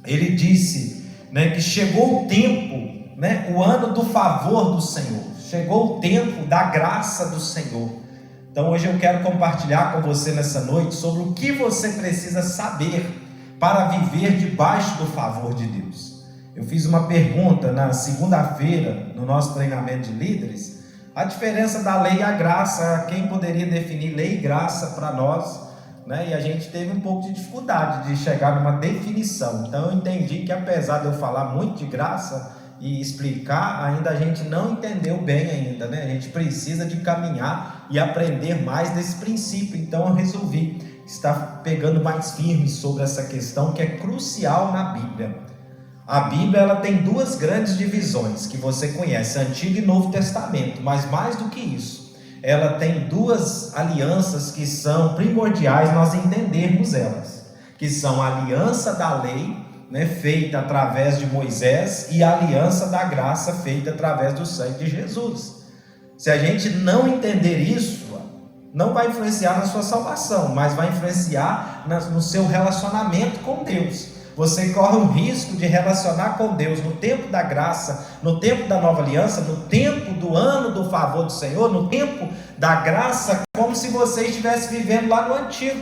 ele disse, né, que chegou o tempo, né, o ano do favor do Senhor, chegou o tempo da graça do Senhor. Então hoje eu quero compartilhar com você nessa noite sobre o que você precisa saber para viver debaixo do favor de Deus. Eu fiz uma pergunta na segunda-feira no nosso treinamento de líderes, a diferença da lei e a graça, quem poderia definir lei e graça para nós, né? E a gente teve um pouco de dificuldade de chegar numa definição. Então eu entendi que apesar de eu falar muito de graça e explicar, ainda a gente não entendeu bem ainda, né? A gente precisa de caminhar e aprender mais desse princípio. Então eu resolvi estar pegando mais firme sobre essa questão que é crucial na Bíblia. A Bíblia ela tem duas grandes divisões que você conhece, Antigo e Novo Testamento, mas mais do que isso, ela tem duas alianças que são primordiais nós entendermos elas, que são a aliança da lei, né, feita através de Moisés, e a aliança da graça feita através do sangue de Jesus. Se a gente não entender isso, não vai influenciar na sua salvação, mas vai influenciar no seu relacionamento com Deus. Você corre o risco de relacionar com Deus no tempo da graça, no tempo da nova aliança, no tempo do ano do favor do Senhor, no tempo da graça, como se você estivesse vivendo lá no antigo.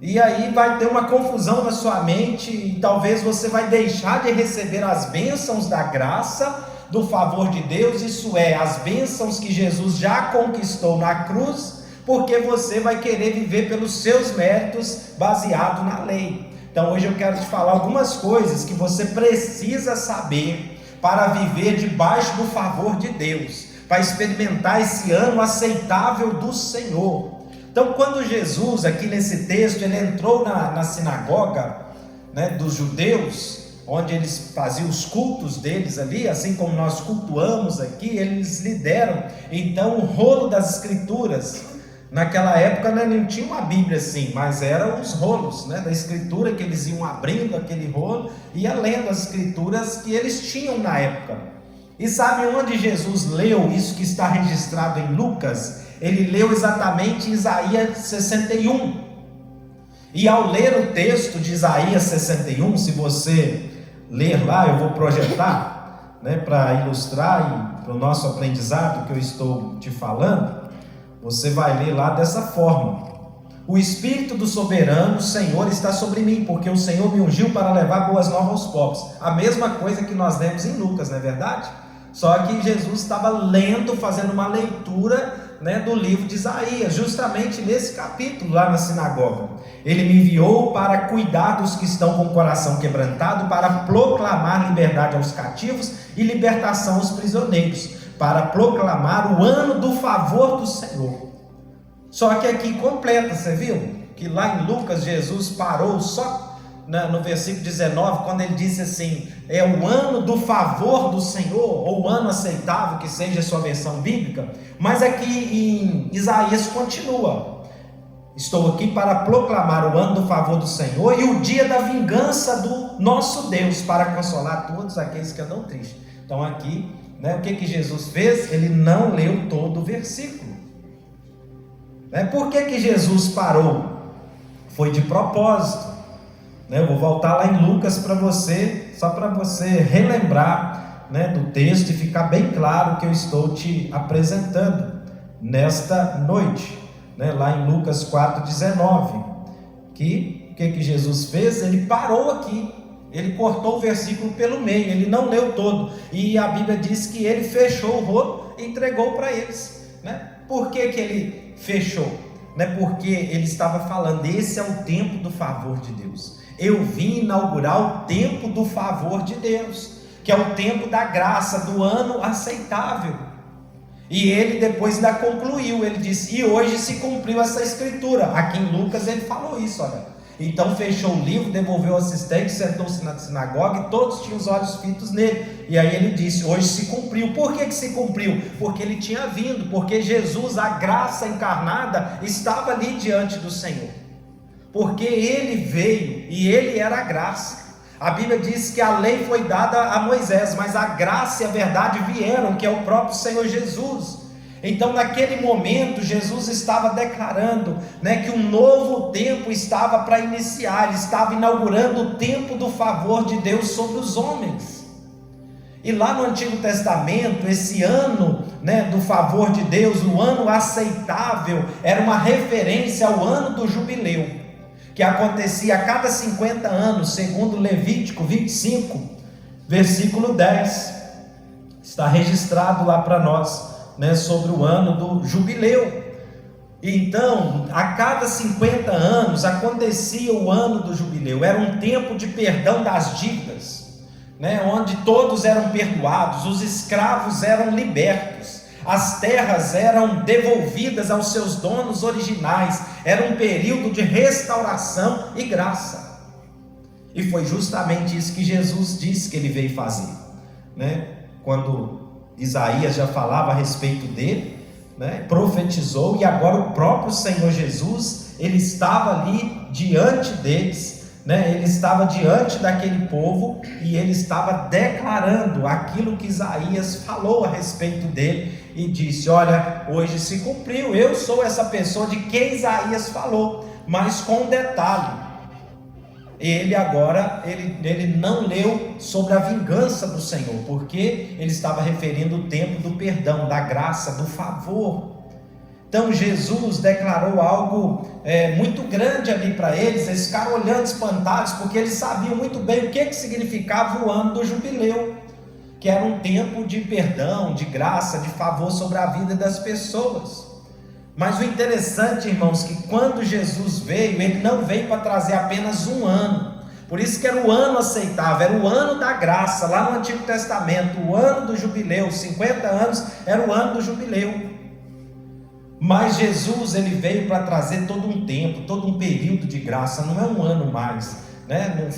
E aí vai ter uma confusão na sua mente e talvez você vai deixar de receber as bênçãos da graça, do favor de Deus, isso é, as bênçãos que Jesus já conquistou na cruz, porque você vai querer viver pelos seus méritos baseado na lei. Então hoje eu quero te falar algumas coisas que você precisa saber para viver debaixo do favor de Deus, para experimentar esse ano aceitável do Senhor. Então quando Jesus, aqui nesse texto, ele entrou na sinagoga, né, dos judeus, onde eles faziam os cultos deles ali, assim como nós cultuamos aqui, eles lhe deram então o rolo das escrituras. Naquela época, né, não tinha uma Bíblia assim, mas eram os rolos, né, da escritura, que eles iam abrindo aquele rolo e ia lendo as escrituras que eles tinham na época. E sabe onde Jesus leu isso que está registrado em Lucas? Ele leu exatamente Isaías 61. E ao ler o texto de Isaías 61, se você ler lá, eu vou projetar, né, para ilustrar para o nosso aprendizado que eu estou te falando. Você vai ler lá dessa forma: o Espírito do soberano Senhor está sobre mim, porque o Senhor me ungiu para levar boas novas aos pobres. A mesma coisa que nós lemos em Lucas, não é verdade? Só que Jesus estava lendo, fazendo uma leitura, né, do livro de Isaías, justamente nesse capítulo lá na sinagoga. Ele me enviou para cuidar dos que estão com o coração quebrantado, para proclamar liberdade aos cativos e libertação aos prisioneiros, para proclamar o ano do favor do Senhor. Só que aqui completa, você viu? Que lá em Lucas Jesus parou só no versículo 19, quando ele disse assim, é o ano do favor do Senhor, ou o ano aceitável, que seja a sua versão bíblica. Mas aqui em Isaías continua, estou aqui para proclamar o ano do favor do Senhor e o dia da vingança do nosso Deus, para consolar todos aqueles que andam tristes. Então aqui, né, o que Jesus fez? Ele não leu todo o versículo. Por que Jesus parou? Foi de propósito. Eu vou voltar lá em Lucas para você, só para você relembrar, né, do texto e ficar bem claro o que eu estou te apresentando nesta noite, né, lá em Lucas 4,19. O que Jesus fez? Ele parou aqui. Ele cortou o versículo pelo meio, ele não leu todo, e a Bíblia diz que ele fechou o rolo e entregou para eles, né? Por que ele fechou? Porque ele estava falando, esse é o tempo do favor de Deus. Eu vim inaugurar o tempo do favor de Deus, que é o tempo da graça, do ano aceitável. E ele depois ainda concluiu, ele disse, e hoje se cumpriu essa escritura. Aqui em Lucas ele falou isso, olha. Então fechou o livro, devolveu o assistente, sentou-se na sinagoga e todos tinham os olhos fitos nele. E aí ele disse, hoje se cumpriu. Por que se cumpriu? Porque ele tinha vindo, porque Jesus, a graça encarnada, estava ali diante do Senhor. Porque ele veio e ele era a graça. A Bíblia diz que a lei foi dada a Moisés, mas a graça e a verdade vieram, que é o próprio Senhor Jesus. Então, naquele momento, Jesus estava declarando, que um novo tempo estava para iniciar. Ele estava inaugurando o tempo do favor de Deus sobre os homens. E lá no Antigo Testamento, esse ano, do favor de Deus, o ano aceitável, era uma referência ao ano do jubileu, que acontecia a cada 50 anos, segundo Levítico 25, versículo 10. Está registrado lá para nós, sobre o ano do jubileu. Então, a cada 50 anos acontecia o ano do jubileu. Era um tempo de perdão das dívidas, onde todos eram perdoados, os escravos eram libertos, as terras eram devolvidas aos seus donos originais. Era um período de restauração e graça. E foi justamente isso que Jesus disse que ele veio fazer, quando Isaías já falava a respeito dele, profetizou, e agora o próprio Senhor Jesus, ele estava ali diante deles, ele estava diante daquele povo, e ele estava declarando aquilo que Isaías falou a respeito dele, e disse: olha, hoje se cumpriu, eu sou essa pessoa de quem Isaías falou, mas com um detalhe. Ele agora, ele não leu sobre a vingança do Senhor, porque ele estava referindo o tempo do perdão, da graça, do favor. Então Jesus declarou algo muito grande ali para eles. Eles ficaram olhando espantados, porque eles sabiam muito bem o que significava o ano do jubileu, que era um tempo de perdão, de graça, de favor sobre a vida das pessoas. Mas o interessante, irmãos, que quando Jesus veio, ele não veio para trazer apenas um ano. Por isso que era o ano aceitável, era o ano da graça. Lá no Antigo Testamento, o ano do jubileu, 50 anos era o ano do jubileu. Mas Jesus, ele veio para trazer todo um tempo, todo um período de graça. Não é um ano mais,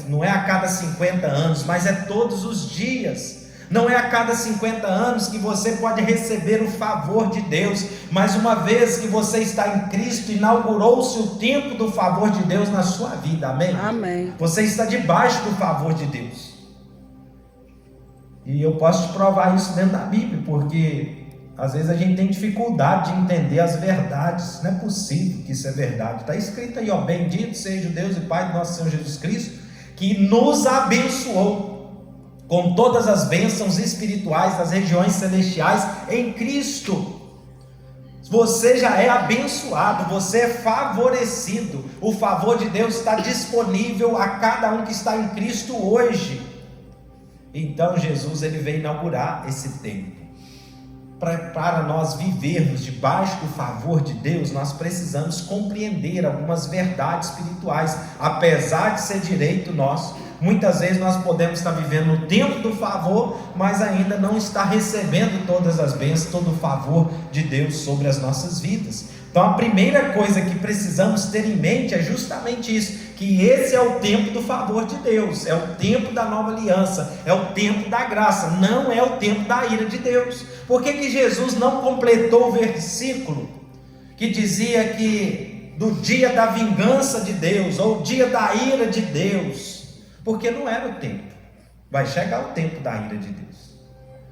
não é a cada 50 anos, mas é todos os dias. Não é a cada 50 anos que você pode receber o favor de Deus, mas uma vez que você está em Cristo, inaugurou-se o tempo do favor de Deus na sua vida, amém? Amém. Você está debaixo do favor de Deus. E eu posso te provar isso dentro da Bíblia, porque às vezes a gente tem dificuldade de entender as verdades. Não é possível que isso é verdade. Está escrito aí, bendito seja o Deus e Pai do nosso Senhor Jesus Cristo, que nos abençoou com todas as bênçãos espirituais das regiões celestiais em Cristo. Você já é abençoado, você é favorecido. O favor de Deus está disponível a cada um que está em Cristo hoje. Então Jesus, ele veio inaugurar esse tempo. Para nós vivermos debaixo do favor de Deus, nós precisamos compreender algumas verdades espirituais. Apesar de ser direito nosso, muitas vezes nós podemos estar vivendo no tempo do favor, mas ainda não estar recebendo todas as bênçãos, todo o favor de Deus sobre as nossas vidas. Então a primeira coisa que precisamos ter em mente é justamente isso, que esse é o tempo do favor de Deus, é o tempo da nova aliança, é o tempo da graça, não é o tempo da ira de Deus. Por que Jesus não completou o versículo que dizia que do dia da vingança de Deus, ou dia da ira de Deus? Porque não era o tempo. Vai chegar o tempo da ira de Deus,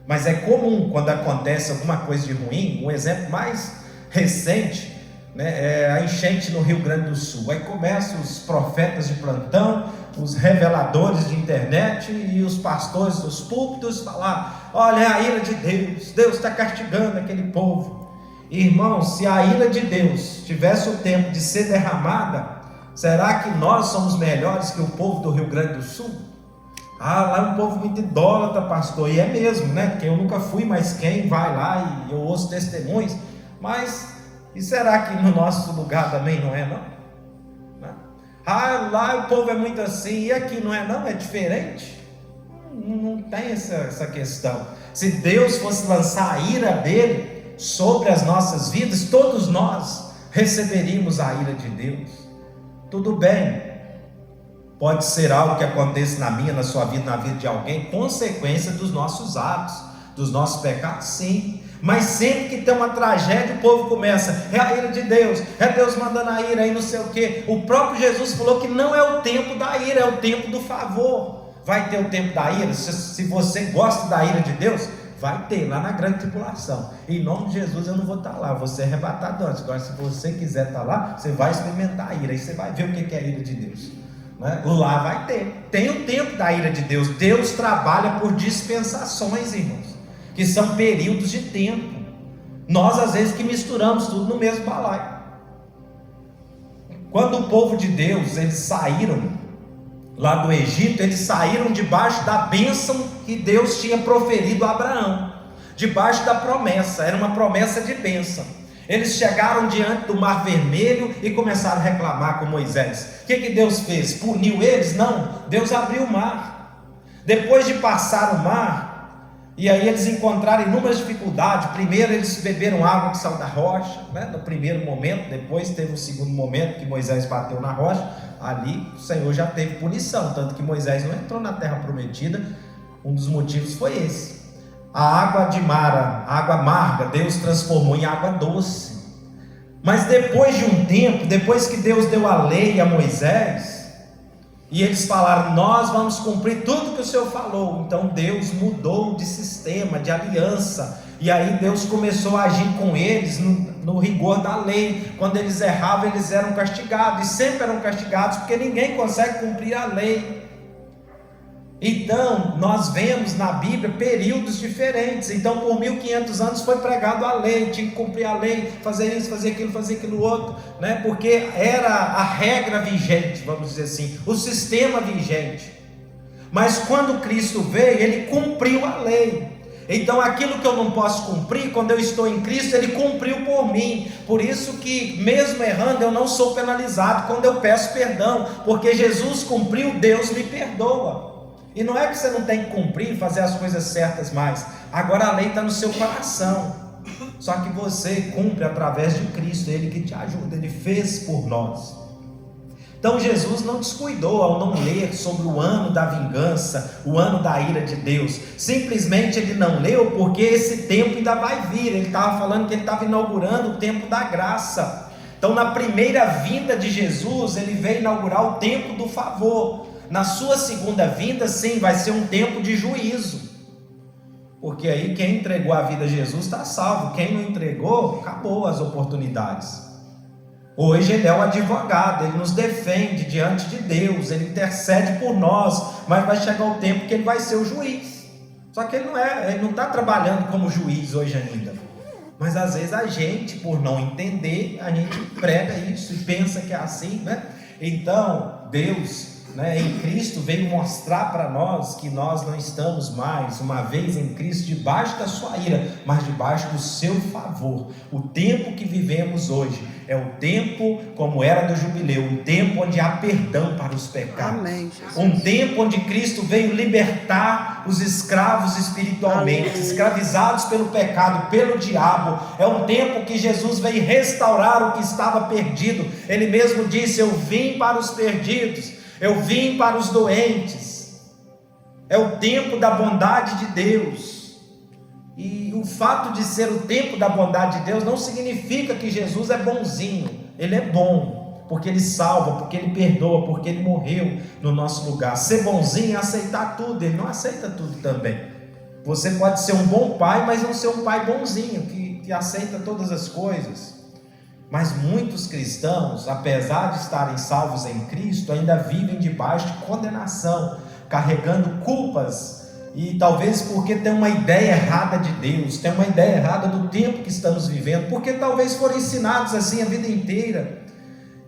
mas é comum quando acontece alguma coisa de ruim. Um exemplo mais recente, é a enchente no Rio Grande do Sul. Aí começam os profetas de plantão, os reveladores de internet e os pastores dos púlpitos falar: olha, é a ira de Deus, Deus está castigando aquele povo. Irmão, se a ira de Deus tivesse o tempo de ser derramada, será que nós somos melhores que o povo do Rio Grande do Sul? Lá é um povo muito idólatra, pastor. E é mesmo, porque eu nunca fui, mas quem vai lá e eu ouço testemunhos. Mas, e será que no nosso lugar também não é, não? Lá o povo é muito assim, e aqui não é, não? É diferente? Não tem essa questão. Se Deus fosse lançar a ira dele sobre as nossas vidas, todos nós receberíamos a ira de Deus. Tudo bem, pode ser algo que aconteça na minha, na sua vida, na vida de alguém, consequência dos nossos atos, dos nossos pecados, sim. Mas sempre que tem uma tragédia, o povo começa: é a ira de Deus, é Deus mandando a ira, aí não sei o que. O próprio Jesus falou que não é o tempo da ira, é o tempo do favor. Vai ter o tempo da ira? Se você gosta da ira de Deus, Vai ter, lá na grande tribulação. Em nome de Jesus eu não vou estar lá, você é arrebatado antes. Agora, se você quiser estar lá, você vai experimentar a ira, aí você vai ver o que é a ira de Deus, né? Lá vai ter. Tem o tempo da ira de Deus. Deus trabalha por dispensações, irmãos, que são períodos de tempo. Nós às vezes que misturamos tudo no mesmo balaio. Quando o povo de Deus, eles saíram lá do Egito, eles saíram debaixo da bênção que Deus tinha proferido a Abraão, debaixo da promessa, era uma promessa de bênção. Eles chegaram diante do Mar Vermelho e começaram a reclamar com Moisés. O que Deus fez? Puniu eles? Não, Deus abriu o mar. Depois de passar o mar, e aí eles encontraram inúmeras dificuldades. Primeiro eles beberam água que saiu da rocha, né? No primeiro momento. Depois teve um segundo momento que Moisés bateu na rocha. Ali o Senhor já teve punição, tanto que Moisés não entrou na terra prometida. Um dos motivos foi esse. A água de Mara, a água amarga, Deus transformou em água doce. Mas depois de um tempo, depois que Deus deu a lei a Moisés, e eles falaram, nós vamos cumprir tudo que o Senhor falou. Então Deus mudou de sistema, de aliança. E aí Deus começou a agir com eles no rigor da lei. Quando eles erravam, eles eram castigados. E sempre eram castigados, porque ninguém consegue cumprir a lei. Então nós vemos na Bíblia períodos diferentes. Então por 1500 anos foi pregado a lei, tinha que cumprir a lei, fazer isso, fazer aquilo outro, né? Porque era a regra vigente, vamos dizer assim, o sistema vigente. Mas quando Cristo veio, Ele cumpriu a lei. Então aquilo que eu não posso cumprir, quando eu estou em Cristo, Ele cumpriu por mim. Por isso que mesmo errando, eu não sou penalizado quando eu peço perdão, porque Jesus cumpriu, Deus me perdoa. E não é que você não tem que cumprir, fazer as coisas certas mais. Agora a lei está no seu coração. Só que você cumpre através de Cristo, Ele que te ajuda, Ele fez por nós. Então Jesus não descuidou ao não ler sobre o ano da vingança, o ano da ira de Deus. Simplesmente Ele não leu porque esse tempo ainda vai vir. Ele estava falando que Ele estava inaugurando o tempo da graça. Então na primeira vinda de Jesus, Ele veio inaugurar o tempo do favor. Na sua segunda vinda, sim, vai ser um tempo de juízo. Porque aí quem entregou a vida a Jesus está salvo. Quem não entregou, acabou as oportunidades. Hoje Ele é o advogado, Ele nos defende diante de Deus, Ele intercede por nós. Mas vai chegar o tempo que Ele vai ser o juiz. Só que Ele não está trabalhando como juiz hoje ainda. Mas às vezes a gente, por não entender, a gente prega isso e pensa que é assim, né? Então Deus, em Cristo, veio mostrar para nós que nós não estamos mais, uma vez em Cristo, debaixo da sua ira, mas debaixo do seu favor. O tempo que vivemos hoje é o tempo como era do jubileu, um tempo onde há perdão para os pecados. Amém, um tempo onde Cristo veio libertar os escravos espiritualmente, amém, escravizados pelo pecado, pelo diabo. É um tempo que Jesus veio restaurar o que estava perdido. Ele mesmo disse, eu vim para os perdidos, eu vim para os doentes. É o tempo da bondade de Deus. E o fato de ser o tempo da bondade de Deus não significa que Jesus é bonzinho. Ele é bom, porque Ele salva, porque Ele perdoa, porque Ele morreu no nosso lugar. Ser bonzinho é aceitar tudo. Ele não aceita tudo também. Você pode ser um bom pai, mas não ser um pai bonzinho, que aceita todas as coisas. Mas muitos cristãos, apesar de estarem salvos em Cristo, ainda vivem debaixo de condenação, carregando culpas, e talvez porque tem uma ideia errada de Deus, tem uma ideia errada do tempo que estamos vivendo, porque talvez foram ensinados assim a vida inteira,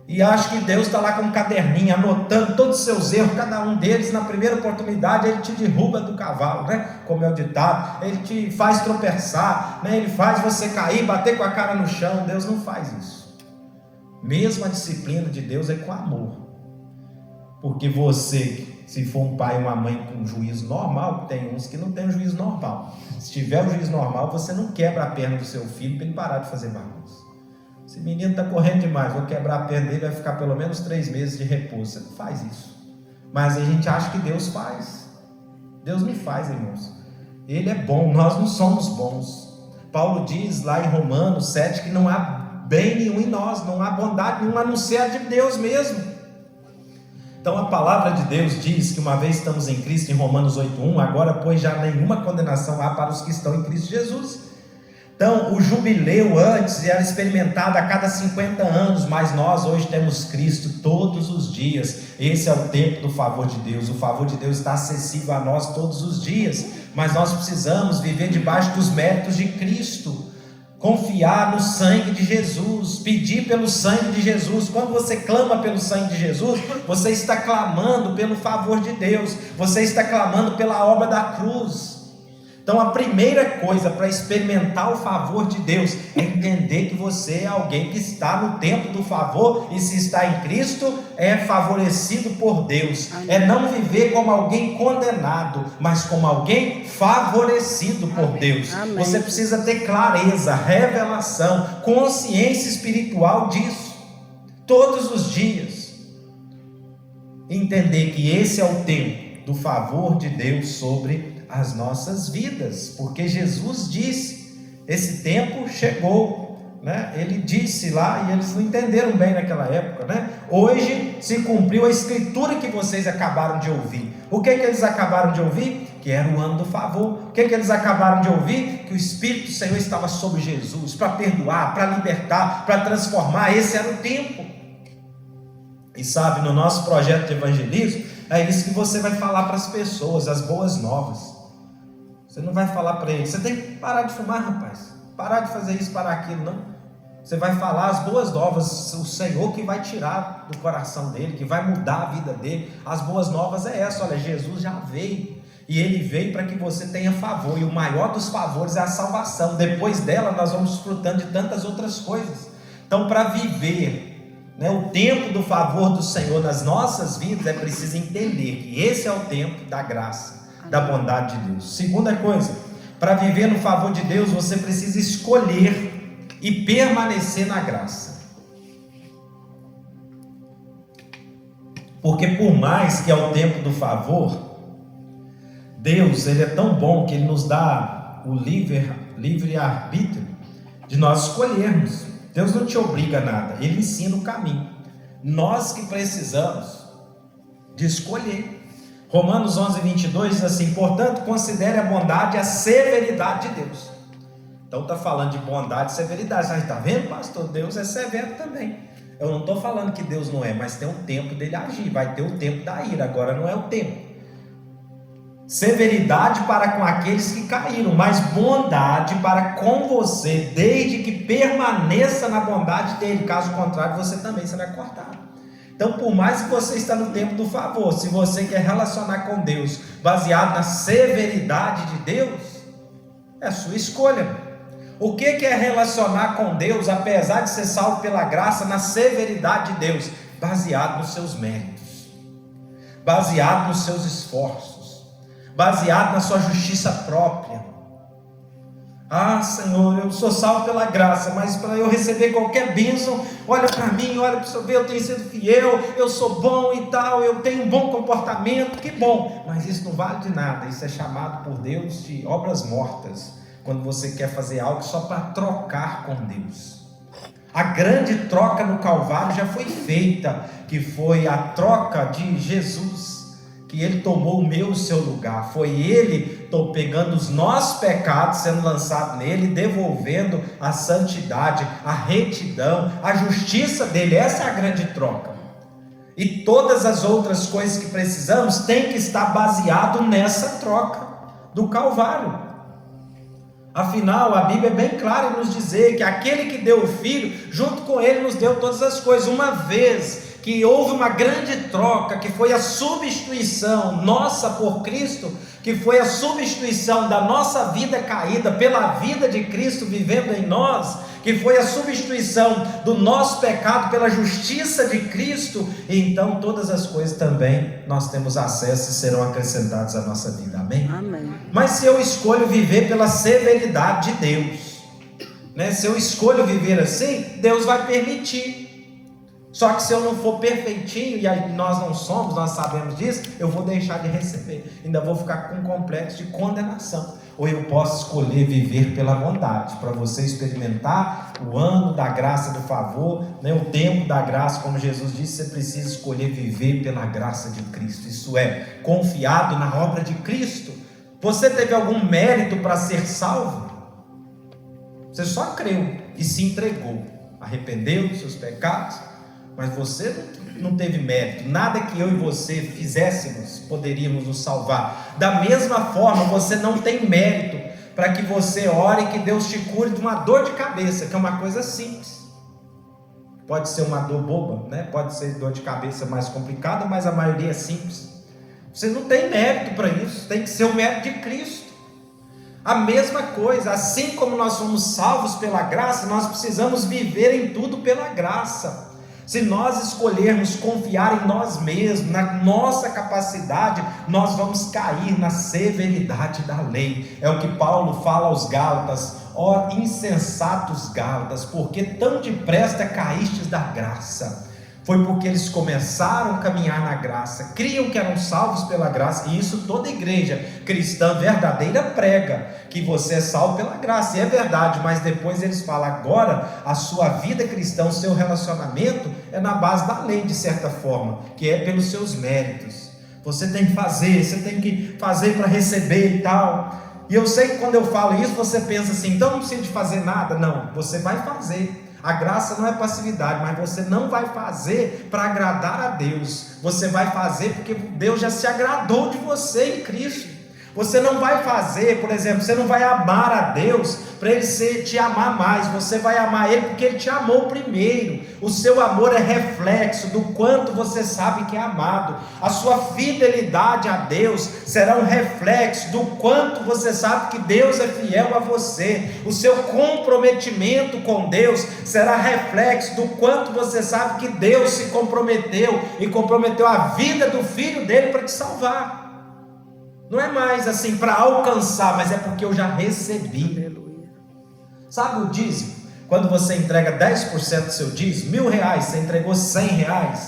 e acho que Deus está lá com um caderninho, anotando todos os seus erros, cada um deles, na primeira oportunidade, Ele te derruba do cavalo, como é o ditado, Ele te faz tropeçar, Ele faz você cair, bater com a cara no chão. Deus não faz isso. Mesmo a disciplina de Deus é com amor, porque você, se for um pai ou uma mãe com juízo normal, tem uns que não tem um juízo normal. Se tiver um juízo normal, você não quebra a perna do seu filho para ele parar de fazer bagunça. Esse menino está correndo demais, vou quebrar a perna dele, vai ficar pelo menos 3 meses de repouso. Você não faz isso. Mas a gente acha que Deus faz. Deus não faz, irmãos. Ele é bom, nós não somos bons. Paulo diz lá em Romanos 7 que não há bem nenhum em nós, não há bondade nenhuma a não ser a de Deus mesmo. Então a palavra de Deus diz que uma vez estamos em Cristo, em Romanos 8:1, agora pois já nenhuma condenação há para os que estão em Cristo Jesus. Então o jubileu antes era experimentado a cada 50 anos, mas nós hoje temos Cristo todos os dias. Esse é o tempo do favor de Deus. O favor de Deus está acessível a nós todos os dias, mas nós precisamos viver debaixo dos méritos de Cristo, confiar no sangue de Jesus, pedir pelo sangue de Jesus. Quando você clama pelo sangue de Jesus, você está clamando pelo favor de Deus, você está clamando pela obra da cruz. Então a primeira coisa para experimentar o favor de Deus é entender que você é alguém que está no tempo do favor, e se está em Cristo é favorecido por Deus. É não viver como alguém condenado, mas como alguém favorecido por Deus. Você precisa ter clareza, revelação, consciência espiritual disso todos os dias. Entender que esse é o tempo do favor de Deus sobre as nossas vidas, porque Jesus disse, esse tempo chegou, né? Ele disse lá, e eles não entenderam bem naquela época, né? Hoje se cumpriu a escritura que vocês acabaram de ouvir. O que eles acabaram de ouvir? Que era o ano do favor. O que eles acabaram de ouvir? Que o Espírito do Senhor estava sobre Jesus, para perdoar, para libertar, para transformar. Esse era o tempo. E sabe, no nosso projeto de evangelismo, é isso que você vai falar para as pessoas, as boas novas. Você não vai falar para eles, você tem que parar de fumar, rapaz, parar de fazer isso, parar aquilo, não. Você vai falar as boas novas, o Senhor que vai tirar do coração dele, que vai mudar a vida dele. As boas novas é essa: olha, Jesus já veio, e ele veio para que você tenha favor, e o maior dos favores é a salvação. Depois dela nós vamos desfrutando de tantas outras coisas. Então, para viver, né, o tempo do favor do Senhor nas nossas vidas, é preciso entender que esse é o tempo da graça, da bondade de Deus. Segunda coisa, para viver no favor de Deus, você precisa escolher e permanecer na graça. Porque por mais que é o tempo do favor, Deus, ele é tão bom que ele nos dá o livre arbítrio de nós escolhermos. Deus não te obriga a nada, ele ensina o caminho. Nós que precisamos de escolher. Romanos 11:22 diz assim: portanto, considere a bondade e a severidade de Deus. Então está falando de bondade e severidade. Você está vendo, pastor? Deus é severo também. Eu não estou falando que Deus não é, mas tem um tempo dele agir, vai ter o tempo da ira, agora não é o tempo. Severidade para com aqueles que caíram, mas bondade para com você, desde que permaneça na bondade dele. Caso contrário, você também será cortado. Então, por mais que você está no tempo do favor, se você quer relacionar com Deus baseado na severidade de Deus, é a sua escolha. O que é relacionar com Deus, apesar de ser salvo pela graça, na severidade de Deus? Baseado nos seus méritos, baseado nos seus esforços, baseado na sua justiça própria. Ah, Senhor, eu sou salvo pela graça, mas para eu receber qualquer bênção, olha para mim, olha para o Senhor ver, eu tenho sido fiel, eu sou bom e tal, eu tenho um bom comportamento, que bom, mas isso não vale de nada. Isso é chamado por Deus de obras mortas, quando você quer fazer algo só para trocar com Deus. A grande troca no Calvário já foi feita, que foi a troca de Jesus, que ele tomou o meu e o seu lugar. Foi ele pegando os nossos pecados, sendo lançado nele, devolvendo a santidade, a retidão, a justiça dele. Essa é a grande troca. E todas as outras coisas que precisamos tem que estar baseado nessa troca do Calvário. Afinal, a Bíblia é bem clara em nos dizer que aquele que deu o Filho, junto com ele nos deu todas as coisas. Uma vez que houve uma grande troca, que foi a substituição nossa por Cristo, que foi a substituição da nossa vida caída pela vida de Cristo vivendo em nós, que foi a substituição do nosso pecado pela justiça de Cristo, e então todas as coisas também nós temos acesso e serão acrescentadas à nossa vida. Amém? Amém. Mas se eu escolho viver pela severidade de Deus, né? Se eu escolho viver assim, Deus vai permitir. Só que se eu não for perfeitinho, e nós não somos, nós sabemos disso, eu vou deixar de receber, ainda vou ficar com um complexo de condenação. Ou eu posso escolher viver pela bondade, para você experimentar o ano da graça, do favor, né? O tempo da graça, como Jesus disse, você precisa escolher viver pela graça de Cristo, isso é, confiado na obra de Cristo. Você teve algum mérito para ser salvo? Você só creu e se entregou, arrependeu dos seus pecados, mas você não teve mérito, nada que eu e você fizéssemos poderíamos nos salvar. Da mesma forma, você não tem mérito para que você ore e que Deus te cure de uma dor de cabeça, que é uma coisa simples. Pode ser uma dor boba, né? Pode ser dor de cabeça mais complicada, mas a maioria é simples. Você não tem mérito para isso, tem que ser o mérito de Cristo. A mesma coisa, assim como nós somos salvos pela graça, nós precisamos viver em tudo pela graça. Se nós escolhermos confiar em nós mesmos, na nossa capacidade, nós vamos cair na severidade da lei. É o que Paulo fala aos Gálatas: ó insensatos Gálatas, porque tão depressa caístes da graça? Foi porque eles começaram a caminhar na graça, criam que eram salvos pela graça, e isso toda igreja cristã verdadeira prega, que você é salvo pela graça, e é verdade, mas depois eles falam: agora a sua vida cristã, o seu relacionamento é na base da lei, de certa forma, que é pelos seus méritos. Você tem que fazer para receber e tal. E eu sei que quando eu falo isso, você pensa assim: então não precisa de fazer nada. Não, você vai fazer. A graça não é passividade, mas você não vai fazer para agradar a Deus. Você vai fazer porque Deus já se agradou de você em Cristo. Você não vai fazer, por exemplo, você não vai amar a Deus para Ele te amar mais. Você vai amar Ele porque Ele te amou primeiro. O seu amor é reflexo do quanto você sabe que é amado. A sua fidelidade a Deus será um reflexo do quanto você sabe que Deus é fiel a você. O seu comprometimento com Deus será reflexo do quanto você sabe que Deus se comprometeu e comprometeu a vida do Filho dele para te salvar. Não é mais assim para alcançar, mas é porque eu já recebi. Aleluia. Sabe o dízimo? Quando você entrega 10% do seu dízimo, R$1.000, você entregou R$100.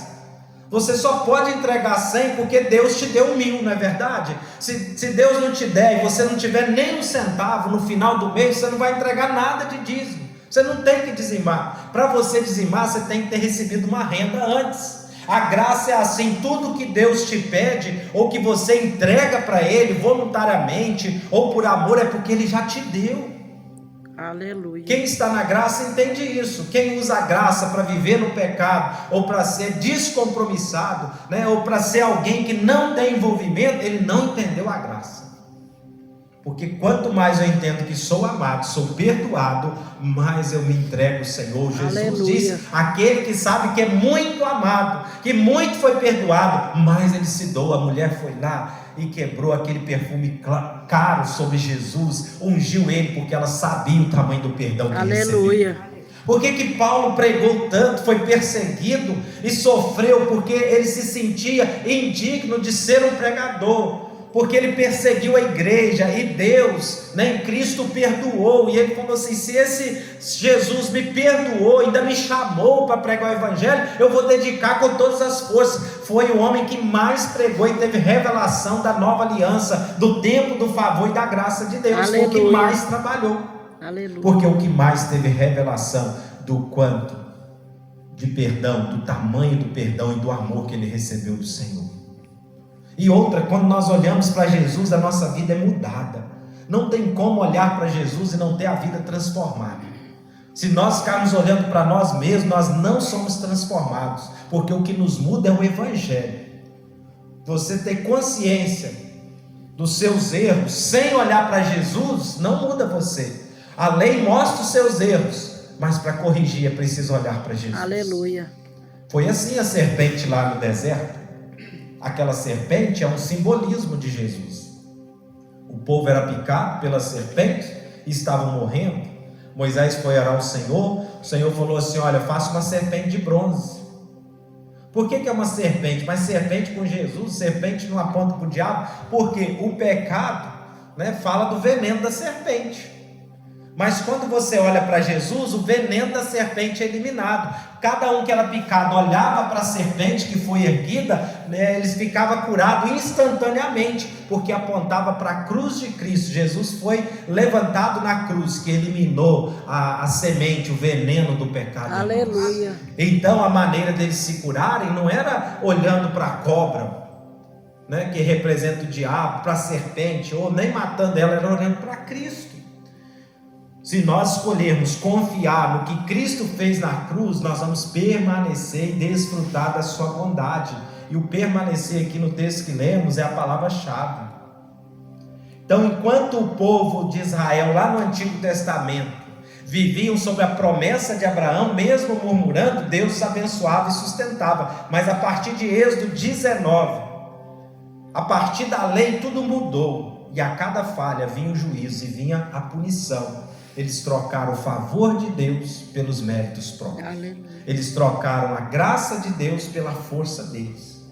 Você só pode entregar 100 porque Deus te deu 1.000, não é verdade? Se Deus não te der e você não tiver nem um centavo no final do mês, você não vai entregar nada de dízimo. Você não tem que dizimar. Para você dizimar, você tem que ter recebido uma renda antes. A graça é assim: tudo que Deus te pede, ou que você entrega para Ele voluntariamente, ou por amor, é porque Ele já te deu. Aleluia. Quem está na graça entende isso. Quem usa a graça para viver no pecado, ou para ser descompromissado, né, ou para ser alguém que não tem envolvimento, ele não entendeu a graça. Porque quanto mais eu entendo que sou amado, sou perdoado, mais eu me entrego ao Senhor. Jesus Aleluia. Diz: aquele que sabe que é muito amado, que muito foi perdoado, mais ele se doa. A mulher foi lá e quebrou aquele perfume caro sobre Jesus, ungiu ele, porque ela sabia o tamanho do perdão que Aleluia. Recebeu. Por que Paulo pregou tanto, foi perseguido e sofreu? Porque ele se sentia indigno de ser um pregador. Porque ele perseguiu a igreja, e Deus, né, em Cristo perdoou, e ele falou assim: se esse Jesus me perdoou, ainda me chamou para pregar o evangelho, eu vou dedicar com todas as forças. Foi o homem que mais pregou e teve revelação da nova aliança, do tempo do favor e da graça de Deus. Aleluia. Foi o que mais trabalhou. Aleluia. Porque o que mais teve revelação do quanto de perdão, do tamanho do perdão e do amor que ele recebeu do Senhor. E outra, quando nós olhamos para Jesus, a nossa vida é mudada. Não tem como olhar para Jesus e não ter a vida transformada. Se nós ficarmos olhando para nós mesmos, nós não somos transformados, porque o que nos muda é o Evangelho. Você ter consciência dos seus erros sem olhar para Jesus não muda você. A lei mostra os seus erros, mas para corrigir é preciso olhar para Jesus. Aleluia. Foi assim a serpente lá no deserto. Aquela serpente é um simbolismo de Jesus. O povo era picado pela serpente e estavam morrendo. Moisés foi orar ao Senhor. O Senhor falou assim: olha, faça uma serpente de bronze. Por que é uma serpente? Mas serpente com Jesus, serpente não aponta para o diabo, porque o pecado, né, fala do veneno da serpente. Mas quando você olha para Jesus, o veneno da serpente é eliminado. Cada um que era picado olhava para a serpente que foi erguida, né, eles ficavam curados instantaneamente, porque apontava para a cruz de Cristo. Jesus foi levantado na cruz, que eliminou a semente, o veneno do pecado. Aleluia. Então a maneira deles se curarem não era olhando para a cobra, né, que representa o diabo, para a serpente, ou nem matando ela, era olhando para Cristo. Se nós escolhermos confiar no que Cristo fez na cruz, nós vamos permanecer e desfrutar da sua bondade. E o permanecer aqui no texto que lemos é a palavra-chave. Então, enquanto o povo de Israel lá no Antigo Testamento viviam sob a promessa de Abraão, mesmo murmurando, Deus os abençoava e sustentava. Mas a partir de Êxodo 19, a partir da lei tudo mudou. E a cada falha vinha o juízo e vinha a punição. Eles trocaram o favor de Deus pelos méritos próprios. Aleluia. Eles trocaram a graça de Deus pela força deles.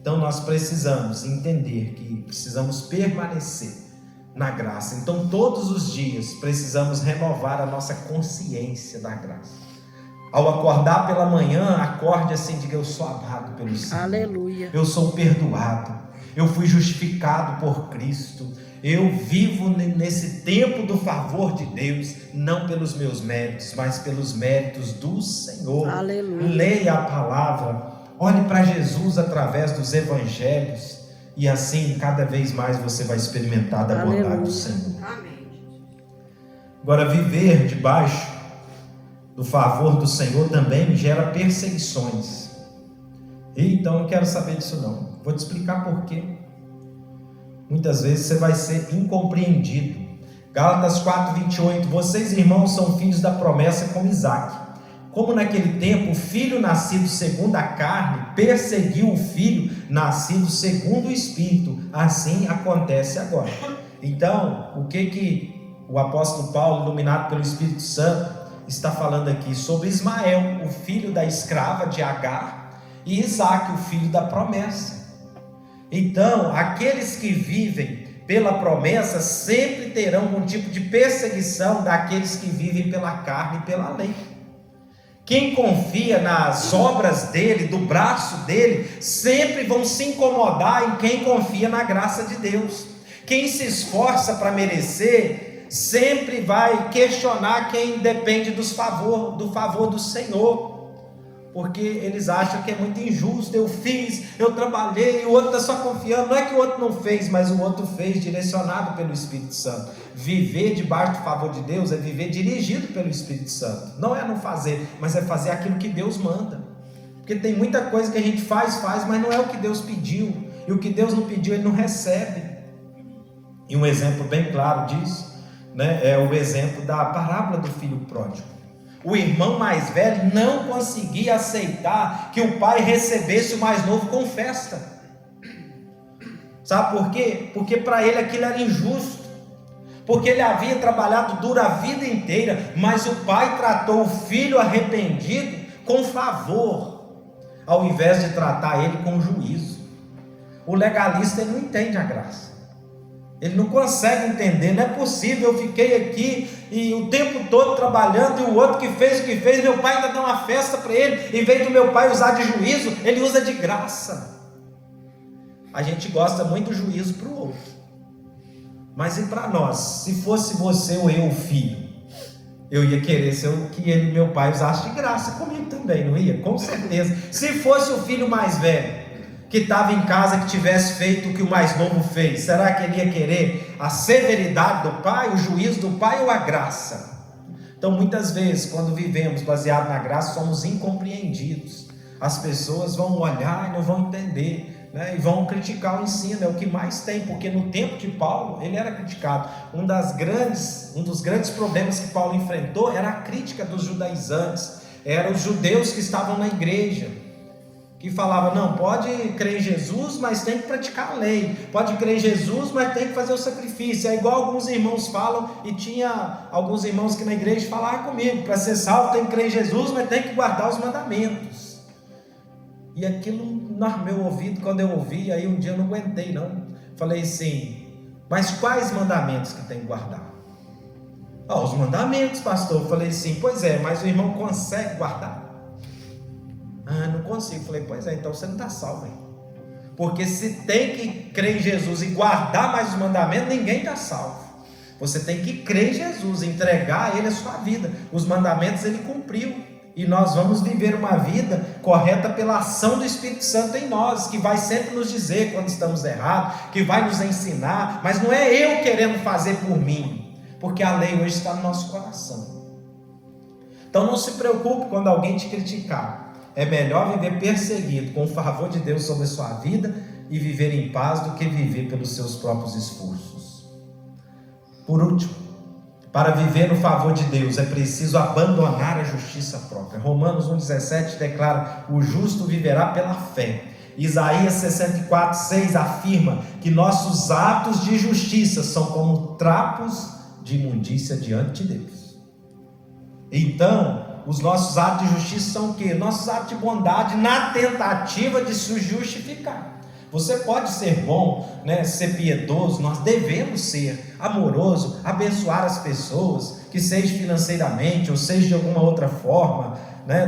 Então nós precisamos entender que precisamos permanecer na graça. Então todos os dias precisamos renovar a nossa consciência da graça. Ao acordar pela manhã, acorde assim e diga: eu sou amado pelo Senhor. Aleluia. Eu sou perdoado. Eu fui justificado por Cristo. Eu vivo nesse tempo do favor de Deus, não pelos meus méritos, mas pelos méritos do Senhor. Aleluia. Leia a palavra, olhe para Jesus através dos evangelhos, e assim cada vez mais você vai experimentar da bondade do Senhor. Amém. Agora, viver debaixo do favor do Senhor também gera perseguições. Então não quero saber disso não. Vou te explicar por quê. Muitas vezes você vai ser incompreendido. Gálatas 4:28, vocês irmãos são filhos da promessa como Isaque. Como naquele tempo o filho nascido segundo a carne perseguiu o filho nascido segundo o Espírito, assim acontece agora. Então, o que o apóstolo Paulo, iluminado pelo Espírito Santo, está falando aqui? Sobre Ismael, o filho da escrava de Agar, e Isaque, o filho da promessa. Então, aqueles que vivem pela promessa sempre terão algum tipo de perseguição daqueles que vivem pela carne e pela lei. Quem confia nas obras dele, do braço dele, sempre vão se incomodar em quem confia na graça de Deus. Quem se esforça para merecer, sempre vai questionar quem depende do favor do Senhor. Porque eles acham que é muito injusto. Eu fiz, eu trabalhei, o outro está só confiando. Não é que o outro não fez, mas o outro fez direcionado pelo Espírito Santo. Viver debaixo do favor de Deus é viver dirigido pelo Espírito Santo. Não é não fazer, mas é fazer aquilo que Deus manda. Porque tem muita coisa que a gente faz, mas não é o que Deus pediu. E o que Deus não pediu, Ele não recebe. E um exemplo bem claro disso, né, é o exemplo da parábola do filho pródigo. O irmão mais velho não conseguia aceitar que o pai recebesse o mais novo com festa. Sabe por quê? Porque para ele aquilo era injusto. Porque ele havia trabalhado duro a vida inteira, mas o pai tratou o filho arrependido com favor, ao invés de tratar ele com juízo. O legalista, ele não entende a graça. Ele não consegue entender, não é possível, eu fiquei aqui e o tempo todo trabalhando, e o outro que fez o que fez, meu pai ainda dá uma festa para ele, em vez do meu pai usar de juízo, ele usa de graça. A gente gosta muito do juízo para o outro, mas e para nós? Se fosse você ou eu, o filho, eu ia querer que ele, meu pai, usasse de graça comigo também, não ia? Com certeza. Se fosse o filho mais velho, que estava em casa, que tivesse feito o que o mais novo fez, será que ele ia querer a severidade do pai, o juízo do pai ou a graça? Então muitas vezes, quando vivemos baseado na graça, somos incompreendidos. As pessoas vão olhar e não vão entender, né? E vão criticar o ensino, é o que mais tem, porque no tempo de Paulo, ele era criticado. Um dos grandes problemas que Paulo enfrentou era a crítica dos judaizantes, eram os judeus que estavam na igreja, que falava, não, pode crer em Jesus, mas tem que praticar a lei, pode crer em Jesus, mas tem que fazer o sacrifício. É igual alguns irmãos falam, e tinha alguns irmãos que na igreja falavam comigo, para ser salvo tem que crer em Jesus, mas tem que guardar os mandamentos. E aquilo no meu ouvido, quando eu ouvi, aí um dia eu não aguentei não, falei assim, mas quais mandamentos que tem que guardar? Os mandamentos, pastor. Eu falei assim, pois é, mas o irmão consegue guardar? Não consigo. Eu falei, pois é, então você não está salvo, hein? Porque se tem que crer em Jesus e guardar mais os mandamentos, ninguém está salvo. Você tem que crer em Jesus, entregar a Ele a sua vida. Os mandamentos Ele cumpriu. E nós vamos viver uma vida correta pela ação do Espírito Santo em nós, que vai sempre nos dizer quando estamos errados, que vai nos ensinar, mas não é eu querendo fazer por mim, porque a lei hoje está no nosso coração. Então não se preocupe quando alguém te criticar. É melhor viver perseguido com o favor de Deus sobre a sua vida e viver em paz do que viver pelos seus próprios esforços. Por último, para viver no favor de Deus é preciso abandonar a justiça própria. Romanos 1,17 declara: o justo viverá pela fé. Isaías 64,6 afirma que nossos atos de justiça são como trapos de imundícia diante de Deus. Então, os nossos atos de justiça são o quê? Nossos atos de bondade na tentativa de se justificar. Você pode ser bom, ser piedoso, nós devemos ser amoroso, abençoar as pessoas, que seja financeiramente ou seja de alguma outra forma,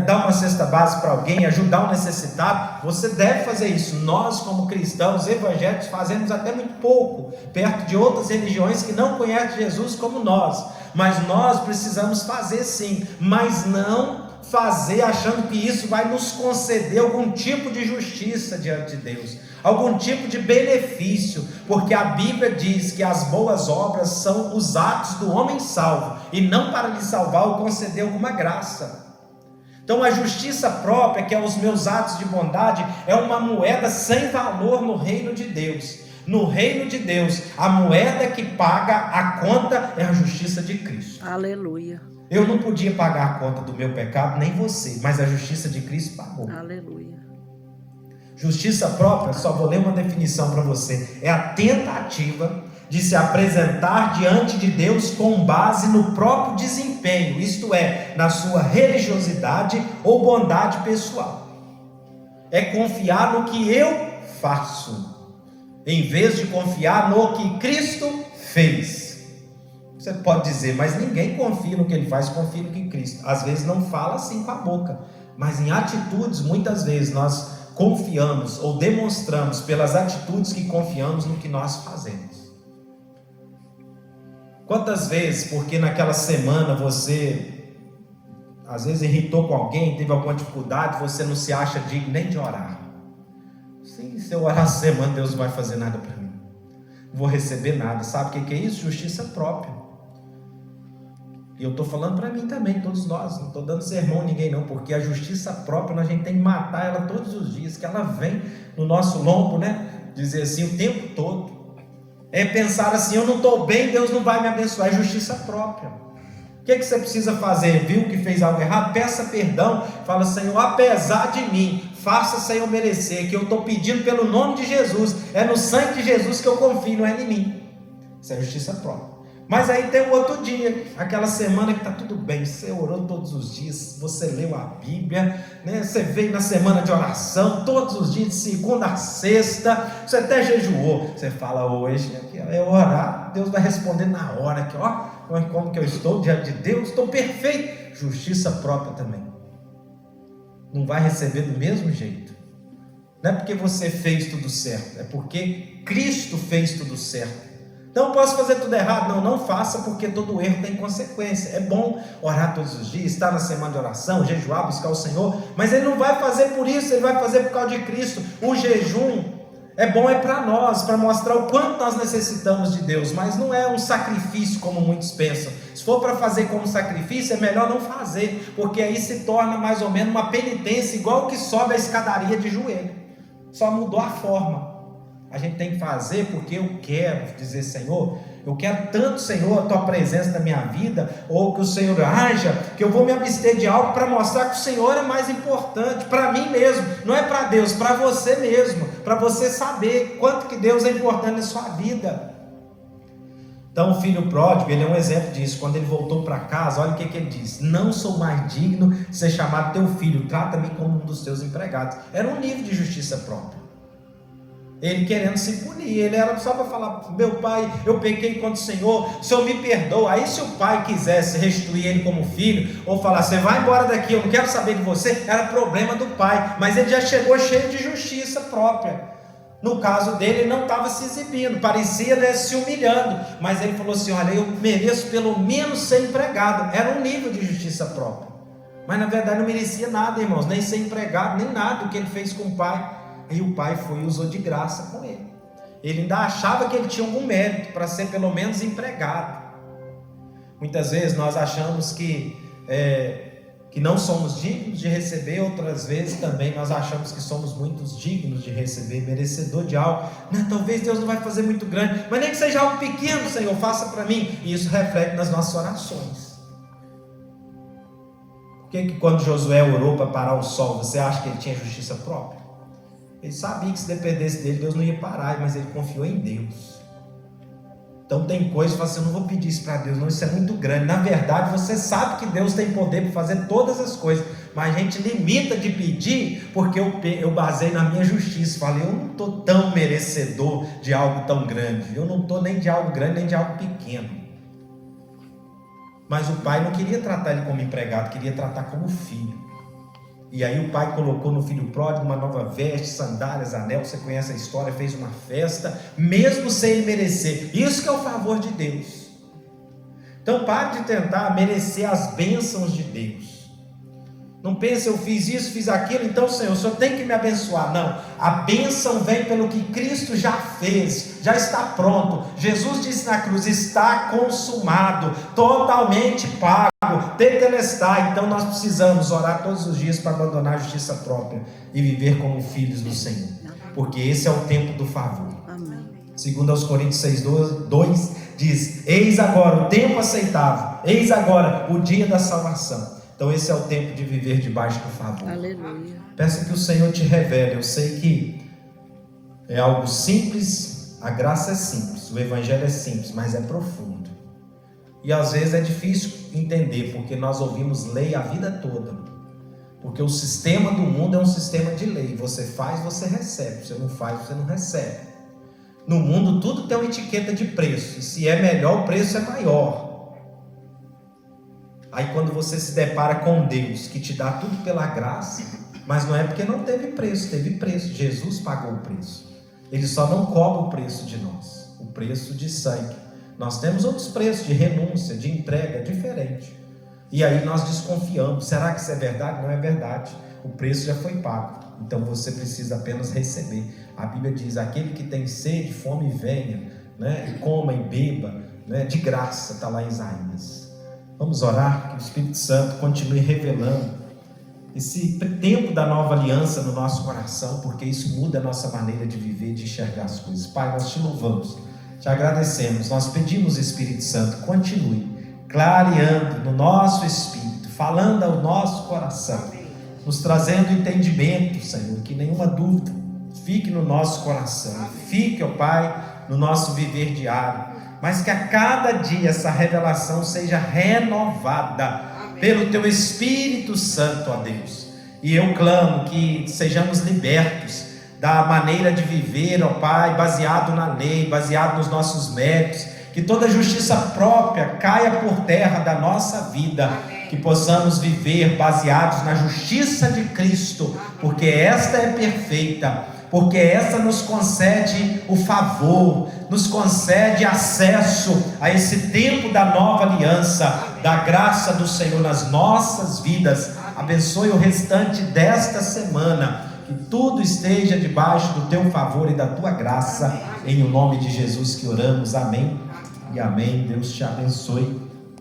dar uma cesta básica para alguém, ajudar um necessitado. Você deve fazer isso. Nós, como cristãos evangélicos, fazemos até muito pouco, perto de outras religiões que não conhecem Jesus como nós, mas nós precisamos fazer sim, mas não fazer achando que isso vai nos conceder algum tipo de justiça diante de Deus, algum tipo de benefício, porque a Bíblia diz que as boas obras são os atos do homem salvo, e não para lhe salvar ou conceder alguma graça. Então a justiça própria, que é os meus atos de bondade, é uma moeda sem valor no reino de Deus. No reino de Deus, a moeda que paga a conta é a justiça de Cristo. Aleluia. Eu não podia pagar a conta do meu pecado, nem você, mas a justiça de Cristo pagou. Aleluia. Justiça própria, só vou ler uma definição para você, é a tentativa de se apresentar diante de Deus com base no próprio desempenho, isto é, na sua religiosidade ou bondade pessoal. É confiar no que eu faço, em vez de confiar no que Cristo fez. Você pode dizer, mas ninguém confia no que ele faz, confia no que Cristo. Às vezes não fala assim com a boca, mas em atitudes, muitas vezes nós confiamos ou demonstramos pelas atitudes que confiamos no que nós fazemos. Quantas vezes, porque naquela semana você às vezes irritou com alguém, teve alguma dificuldade, você não se acha digno nem de orar. Sim, se eu orar essa semana, Deus não vai fazer nada para mim, não vou receber nada. Sabe o que é isso? Justiça própria. E eu estou falando para mim também, todos nós, não estou dando sermão a ninguém não, porque a justiça própria, a gente tem que matar ela todos os dias, que ela vem no nosso lombo, dizer assim, o tempo todo, é pensar assim, eu não estou bem, Deus não vai me abençoar, é justiça própria. O que você precisa fazer? Viu que fez algo errado? Peça perdão, fala, Senhor, apesar de mim, faça sem eu merecer, que eu estou pedindo pelo nome de Jesus, é no sangue de Jesus que eu confio, não é em mim. Isso é justiça própria. Mas aí tem o outro dia, aquela semana que está tudo bem, você orou todos os dias, você leu a Bíblia, você veio na semana de oração, todos os dias, de segunda a sexta, você até jejuou, você fala hoje, é orar, Deus vai responder na hora, como que eu estou diante de Deus, estou perfeito, justiça própria também, não vai receber do mesmo jeito, não é porque você fez tudo certo, é porque Cristo fez tudo certo. Não posso fazer tudo errado, não faça, porque todo erro tem consequência. É bom orar todos os dias, estar na semana de oração, jejuar, buscar o Senhor, mas ele não vai fazer por isso, ele vai fazer por causa de Cristo. O jejum é bom para nós, para mostrar o quanto nós necessitamos de Deus, mas não é um sacrifício como muitos pensam. Se for para fazer como sacrifício, é melhor não fazer, porque aí se torna mais ou menos uma penitência, igual que sobe a escadaria de joelho, só mudou a forma. A gente tem que fazer porque eu quero dizer, Senhor, eu quero tanto, Senhor, a tua presença na minha vida, ou que o Senhor haja, que eu vou me abster de algo para mostrar que o Senhor é mais importante para mim mesmo, não é para Deus, para você mesmo, para você saber quanto que Deus é importante na sua vida. Então o filho pródigo, ele é um exemplo disso. Quando ele voltou para casa, olha o que ele diz: não sou mais digno de ser chamado teu filho, trata-me como um dos teus empregados. Era um nível de justiça própria. Ele querendo se punir, ele era só para falar: meu pai, eu pequei contra o Senhor me perdoa. Aí se o pai quisesse restituir ele como filho, ou falar: você vai embora daqui, eu não quero saber de você, era problema do pai. Mas ele já chegou cheio de justiça própria. No caso dele, ele não estava se exibindo, parecia, né, se humilhando, mas ele falou assim: olha, eu mereço pelo menos ser empregado. Era um nível de justiça própria, mas na verdade não merecia nada, irmãos, nem ser empregado, nem nada do que ele fez com o pai. Aí o pai foi e usou de graça com ele. Ele ainda achava que ele tinha algum mérito para ser pelo menos empregado. Muitas vezes nós achamos que não somos dignos de receber, outras vezes também nós achamos que somos muito dignos de receber, merecedor de algo. Não, talvez Deus não vai fazer muito grande, mas nem que seja algo pequeno, Senhor, faça para mim. E isso reflete nas nossas orações. Por que quando Josué orou para parar o sol, você acha que ele tinha justiça própria? Ele sabia que se dependesse dele, Deus não ia parar, mas ele confiou em Deus. Então tem coisas que você fala assim: eu não vou pedir isso para Deus, não, isso é muito grande. Na verdade, você sabe que Deus tem poder para fazer todas as coisas, mas a gente limita de pedir, porque eu baseio na minha justiça. Falei: eu não estou tão merecedor de algo tão grande, eu não estou nem de algo grande, nem de algo pequeno. Mas o pai não queria tratar ele como empregado, queria tratar como filho. E aí o pai colocou no filho pródigo uma nova veste, sandálias, anel. Você conhece a história, fez uma festa, mesmo sem ele merecer. Isso que é o favor de Deus. Então pare de tentar merecer as bênçãos de Deus. Não pense: eu fiz isso, fiz aquilo, então Senhor, o Senhor tem que me abençoar. Não, a bênção vem pelo que Cristo já fez, já está pronto. Jesus disse na cruz: está consumado, totalmente pago, tetelestai. Então nós precisamos orar todos os dias para abandonar a justiça própria e viver como filhos do Senhor, porque esse é o tempo do favor. Segundo aos Coríntios 6:2 diz: eis agora o tempo aceitável, eis agora o dia da salvação. Então esse é o tempo de viver debaixo do favor. Aleluia. Peça que o Senhor te revele. Eu sei que é algo simples, a graça é simples, o evangelho é simples, mas é profundo. E às vezes é difícil entender, porque nós ouvimos lei a vida toda. Porque o sistema do mundo é um sistema de lei. Você faz, você recebe. Você não faz, você não recebe. No mundo tudo tem uma etiqueta de preço. E se é melhor, o preço é maior. Aí quando você se depara com Deus, que te dá tudo pela graça, mas não é porque não teve preço, teve preço. Jesus pagou o preço. Ele só não cobra o preço de nós, o preço de sangue. Nós temos outros preços de renúncia, de entrega, diferente. E aí nós desconfiamos: será que isso é verdade? Não é verdade. O preço já foi pago. Então você precisa apenas receber. A Bíblia diz: aquele que tem sede, fome, venha, né? E coma e beba, né? De graça, está lá em Isaías. Vamos orar, que o Espírito Santo continue revelando esse tempo da nova aliança no nosso coração, porque isso muda a nossa maneira de viver, de enxergar as coisas. Pai, nós te louvamos, te agradecemos, nós pedimos, Espírito Santo, continue clareando no nosso espírito, falando ao nosso coração, nos trazendo entendimento, Senhor, que nenhuma dúvida fique no nosso coração, fique, ó Pai, no nosso viver diário, mas que a cada dia essa revelação seja renovada pelo Teu Espírito Santo, ó Deus. E eu clamo que sejamos libertos da maneira de viver, ó Pai, baseado na lei, baseado nos nossos méritos, que toda justiça própria caia por terra da nossa vida, que possamos viver baseados na justiça de Cristo, porque esta é perfeita, porque essa nos concede o favor, nos concede acesso a esse tempo da nova aliança, da graça do Senhor nas nossas vidas. Abençoe o restante desta semana, que tudo esteja debaixo do Teu favor e da Tua graça, em o nome de Jesus que oramos, amém e amém. Deus te abençoe.